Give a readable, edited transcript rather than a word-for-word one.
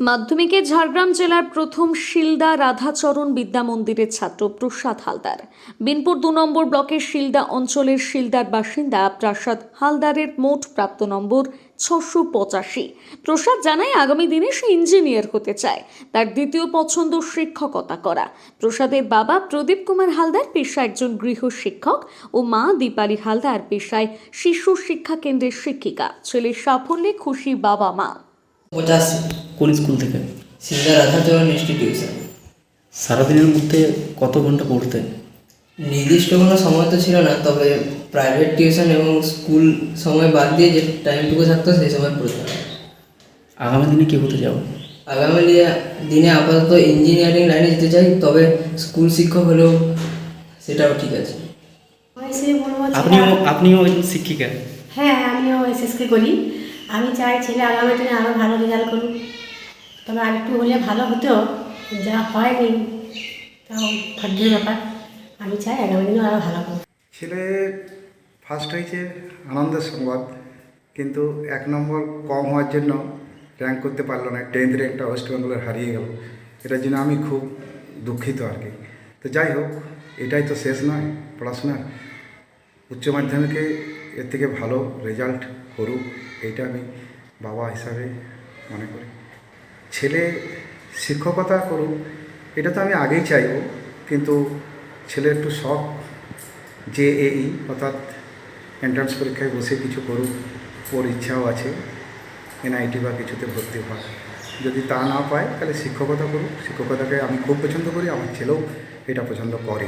মাধ্যমিকে ঝাড়গ্রাম জেলার প্রথম শিলদা রাধাচরণ বিদ্যা মন্দিরের ছাত্র প্রসাদ হালদার। বিনপুর 2 নম্বর ব্লকের শিলদা অঞ্চলের শিলদার বাসিন্দা প্রসাদ হালদারের মোট প্রাপ্ত নম্বর 685। প্রসাদ জানায় আগামী দিনে সে ইঞ্জিনিয়ার হতে চায়। তার দ্বিতীয় পছন্দ শিক্ষকতা করা। প্রসাদের বাবা প্রদীপ কুমার হালদার পেশায় একজন গৃহ শিক্ষক ও মা দীপালি হালদার পেশায় শিশু শিক্ষা কেন্দ্রের শিক্ষিকা। ছেলের সাফল্যে খুশি বাবা মা। 85। কোন স্কুল থেকে? শিলদা রাধাচরণ ইনস্টিটিউশন। সারাদিনের মধ্যে কত ঘন্টা পড়তেন? নির্দিষ্ট কোনো সময় তো ছিল না, তবে প্রাইভেট টিউশন এবং স্কুল সময় বাদ দিয়ে যে টাইমটুকু থাকতো সেই সময় পড়তাম। আগামী দিনে কি হতে চাও? আগামী দিনে আপাতত ইঞ্জিনিয়ারিং লাইনে যেতে চাই, তবে স্কুল শিক্ষক হলেও সেটাও ঠিক আছে। আপনিও একজন শিক্ষিকা। হ্যাঁ, আমিও এসএসকে করি। আমি চাই ছেলে আগামী দিনে আরও ভালো রেজাল্ট করুক, তবে আরেকটু হলে ভালো হতো, যা হয়নি তাও ভাগ্যের ব্যাপার। আমি চাই আগামী দিনে আরও ভালো করুক। ছেলে ফার্স্ট হয়েছে, আনন্দের সংবাদ, কিন্তু 1 নম্বর কম হওয়ার জন্য র্যাঙ্ক করতে পারলো না। 10th র্যাঙ্কটা ওয়েস্ট বেঙ্গলের হারিয়ে গেল। এটার জন্য আমি খুব দুঃখিত আর কি। তো যাই হোক, এটাই তো শেষ নয় পড়াশোনার। উচ্চ মাধ্যমিকে এর থেকে ভালো রেজাল্ট করুক, এইটা আমি বাবা হিসাবে মনে করি। ছেলে শিক্ষকতা করুক, এটা তো আমি আগেই চাইব, কিন্তু ছেলে একটু শখ JEE অর্থাৎ এন্ট্রান্স পরীক্ষায় বসে কিছু করুক, ওর ইচ্ছাও আছে NIT বা কিছুতে ভর্তি হওয়ার। যদি তা না পায় তাহলে শিক্ষকতা করুক। শিক্ষকতাকে আমি খুব পছন্দ করি, আমার ছেলেও এটা পছন্দ করে।